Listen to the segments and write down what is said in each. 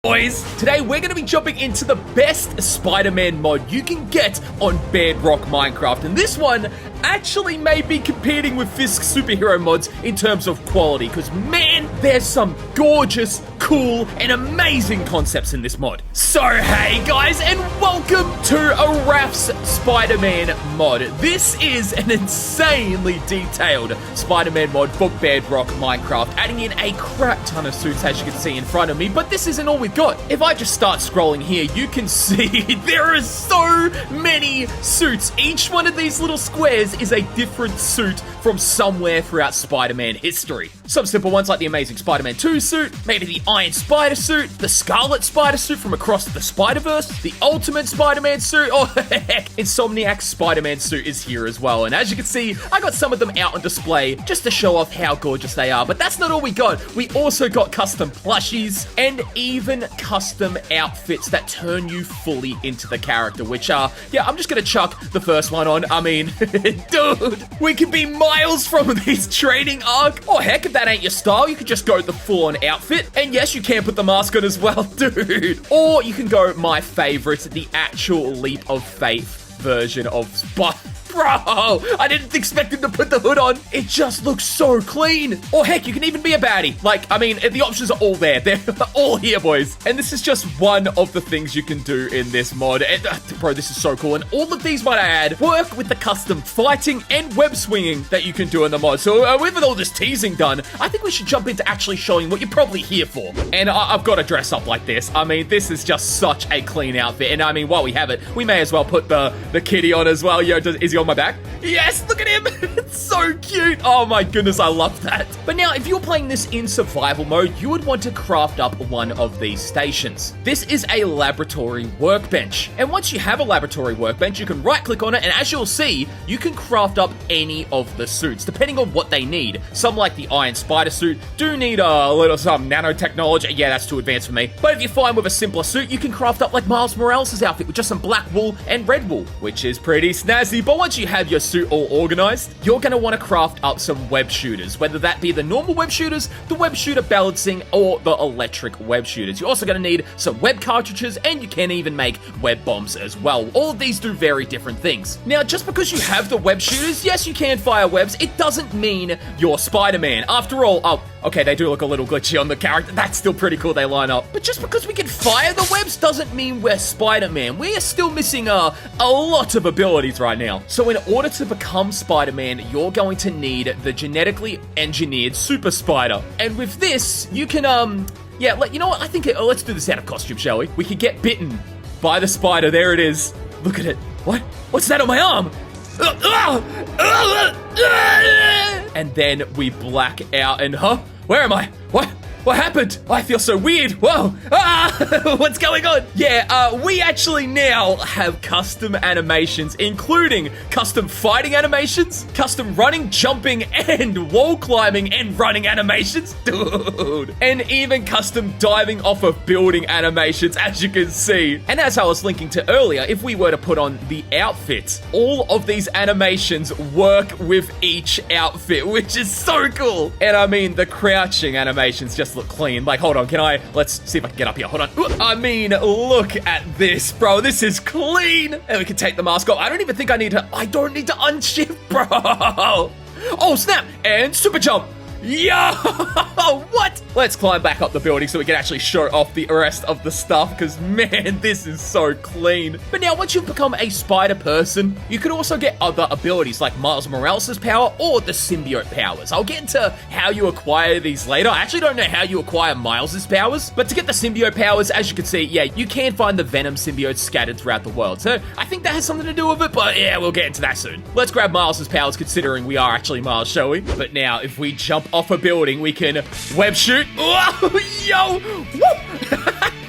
Boys, today we're going to be jumping into the best Spider-Man mod you can get on Bedrock Minecraft, and this one actually may be competing with Fisk's superhero mods in terms of quality, because man, there's some gorgeous, cool, and amazing concepts in this mod. So hey guys, and welcome to Araf's Spider-Man mod. This is an insanely detailed Spider-Man mod for Bedrock Minecraft, adding in a crap ton of suits as you can see in front of me, but this isn't all we've got. If I just start scrolling here, you can see there are so many suits. Each one of these little squares is a different suit from somewhere throughout Spider-Man history. Some simple ones like the Amazing Spider-Man 2 suit, maybe the Iron Spider suit, the Scarlet Spider suit from Across the Spider-Verse, the Ultimate Spider-Man suit, oh heck, Insomniac's Spider-Man suit is here as well. And as you can see, I got some of them out on display just to show off how gorgeous they are. But that's not all we got. We also got custom plushies and even custom outfits that turn you fully into the character, which yeah, I'm just gonna chuck the first one on. I mean, dude, we could be miles from this training arc. Or heck, if that ain't your style, you could just go the full-on outfit. And yes, you can put the mask on as well, dude. Or you can go my favorite, the actual Leap of Faith version of Bro, I didn't expect him to put the hood on. It just looks so clean. Or heck, you can even be a baddie. Like, I mean, the options are all there. They're all here, boys. And this is just one of the things you can do in this mod. And, bro, this is so cool. And all of these, might I add, work with the custom fighting and web swinging that you can do in the mod. So with all this teasing done, I think we should jump into actually showing what you're probably here for. And I've got to dress up like this. I mean, this is just such a clean outfit. And I mean, while we have it, we may as well put the kitty on as well. Yo, is he on my back? Yes, look at him. It's so cute. Oh my goodness, I love that. But now, if you're playing this in survival mode, you would want to craft up one of these stations. This is a laboratory workbench. And once you have a laboratory workbench, you can right click on it, and as you'll see, you can craft up any of the suits, depending on what they need. Some, like the Iron Spider suit, do need a little some nanotechnology. Yeah, that's too advanced for me. But if you're fine with a simpler suit, you can craft up like Miles Morales' outfit with just some black wool and red wool, which is pretty snazzy. But once you have your suit all organized, you're going to want to craft up some web shooters, whether that be the normal web shooters, the web shooter balancing, or the electric web shooters. You're also going to need some web cartridges, and you can even make web bombs as well. All of these do very different things. Now, just because you have the web shooters, yes, you can fire webs, it doesn't mean you're Spider-Man. After all, oh, okay, they do look a little glitchy on the character. That's still pretty cool they line up. But just because we can fire the webs doesn't mean we're Spider-Man. We are still missing a lot of abilities right now. So in order to become Spider-Man, you're going to need the genetically engineered Super Spider. And with this, you can, yeah, you know what? I think, let's do this out of costume, shall we? We could get bitten by the spider. There it is. Look at it. What? What's that on my arm? And then we black out and, where am I? What happened? I feel so weird. Whoa. What's going on? Yeah, we actually now have custom animations, including custom fighting animations, custom running, jumping, and wall climbing and running animations. Dude. And even custom diving off of building animations, as you can see. And as I was linking to earlier, if we were to put on the outfits, all of these animations work with each outfit, which is so cool. And I mean, the crouching animations just look clean. Like, hold on, let's see if I can get up here. Hold on. I mean, look at this, bro. This is clean. And we can take the mask off. I don't even think I don't need to unshift, bro. Oh, snap. And super jump. Yo, what? Let's climb back up the building so we can actually show off the rest of the stuff, because man, this is so clean. But now, once you've become a spider person, you can also get other abilities like Miles Morales' power or the symbiote powers. I'll get into how you acquire these later. I actually don't know how you acquire Miles' powers, but to get the symbiote powers, as you can see, yeah, you can find the Venom symbiotes scattered throughout the world. So I think that has something to do with it, but yeah, we'll get into that soon. Let's grab Miles' powers, considering we are actually Miles, shall we? But now, if we jump off a building, we can web shoot. Whoa, yo,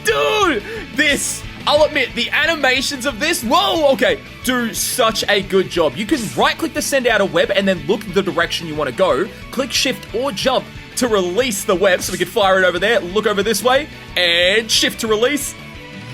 dude, this, I'll admit, the animations of this, whoa, okay, do such a good job. You can right click to send out a web and then look the direction you want to go, click shift or jump to release the web so we can fire it over there, look over this way, and shift to release.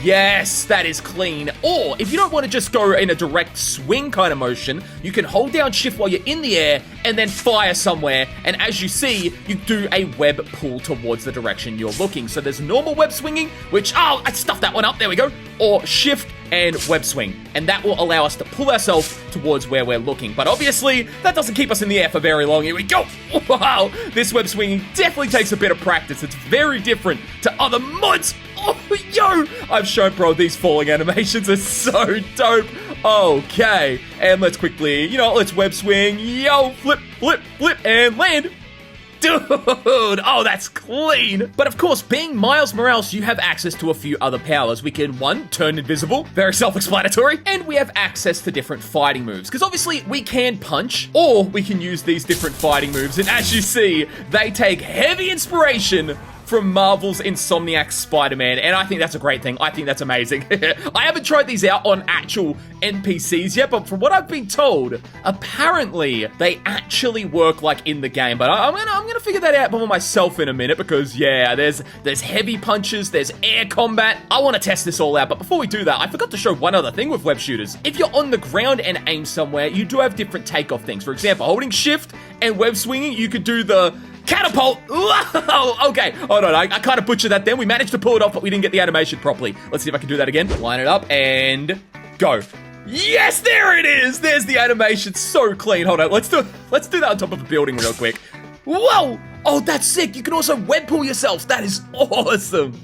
Yes, that is clean. Or if you don't want to just go in a direct swing kind of motion, you can hold down shift while you're in the air and then fire somewhere. And as you see, you do a web pull towards the direction you're looking. So there's normal web swinging, which, oh, I stuffed that one up. There we go. Or shift and web swing. And that will allow us to pull ourselves towards where we're looking. But obviously, that doesn't keep us in the air for very long. Here we go. Wow, this web swinging definitely takes a bit of practice. It's very different to other mods. Oh, yo! I've shown, bro, these falling animations are so dope. Okay, and let's quickly, let's web swing. Yo, flip, flip, flip, and land. Dude, oh, that's clean. But of course, being Miles Morales, you have access to a few other powers. We can, one, turn invisible, very self-explanatory, and we have access to different fighting moves. Because obviously, we can punch, or we can use these different fighting moves. And as you see, they take heavy inspiration from Marvel's Insomniac Spider-Man, and I think that's a great thing. I think that's amazing. I haven't tried these out on actual NPCs yet, but from what I've been told, apparently they actually work like in the game. But I'm gonna figure that out for myself in a minute because yeah, there's heavy punches, there's air combat. I want to test this all out, but before we do that, I forgot to show one other thing with web shooters. If you're on the ground and aim somewhere, you do have different takeoff things. For example, holding shift and web swinging, you could do the catapult! Whoa! Okay, hold on, I kind of butchered that then. We managed to pull it off, but we didn't get the animation properly. Let's see if I can do that again. Line it up, and go. Yes, there it is! There's the animation, so clean. Hold on, let's do that on top of a building real quick. Whoa! Oh, that's sick. You can also web pull yourself. That is awesome.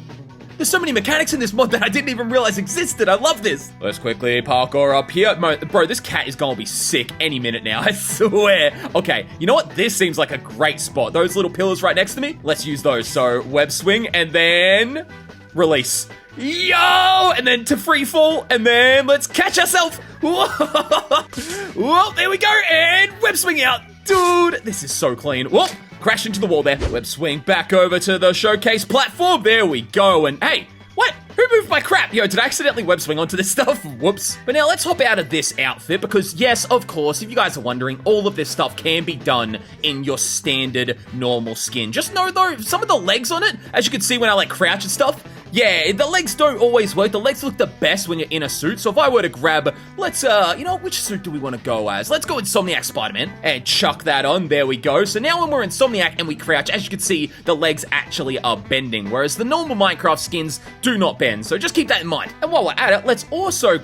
There's so many mechanics in this mod that I didn't even realize existed. I love this. Let's quickly parkour up here. Bro, this cat is gonna be sick any minute now, I swear. Okay, you know what? This seems like a great spot. Those little pillars right next to me, let's use those. So, web swing, and then release. Yo! And then to free fall, and then let's catch ourselves. Whoa! Whoa, there we go, and web swing out. Dude, this is so clean. Whoa! Crash into the wall there. Web swing back over to the showcase platform. There we go. And hey, what? Who moved my crap? Yo, did I accidentally web swing onto this stuff? Whoops. But now let's hop out of this outfit because yes, of course, if you guys are wondering, all of this stuff can be done in your standard normal skin. Just know though, some of the legs on it, as you can see when I like crouch and stuff, yeah, the legs don't always work. The legs look the best when you're in a suit. So if I were to grab, let's, which suit do we want to go as? Let's go Insomniac Spider-Man and chuck that on. There we go. So now when we're Insomniac and we crouch, as you can see, the legs actually are bending, whereas the normal Minecraft skins do not bend. So just keep that in mind. And while we're at it, let's also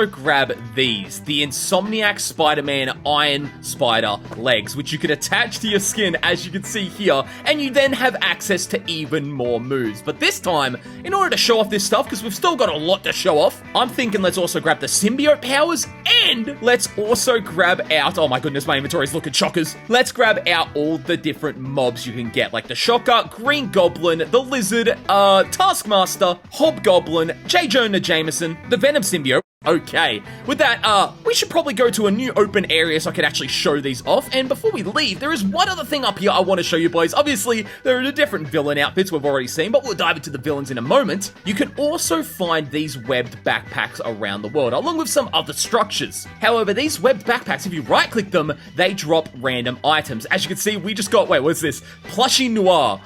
grab these, the Insomniac Spider-Man Iron Spider legs, which you can attach to your skin, as you can see here, and you then have access to even more moves. But this time, in order to show off this stuff, because we've still got a lot to show off, I'm thinking let's also grab the symbiote powers, and let's also grab out, oh my goodness, my inventory's looking chockers. Let's grab out all the different mobs you can get, like the Shocker, Green Goblin, the Lizard, Taskmaster, Hobgoblin, J. Jonah Jameson, the Venom symbiote. Okay, with that, we should probably go to a new open area so I can actually show these off. And before we leave, there is one other thing up here I want to show you boys. Obviously, there are the different villain outfits we've already seen, but we'll dive into the villains in a moment. You can also find these webbed backpacks around the world, along with some other structures. However, these webbed backpacks, if you right-click them, they drop random items. As you can see, we just got, wait, what's this? Plushie Noir.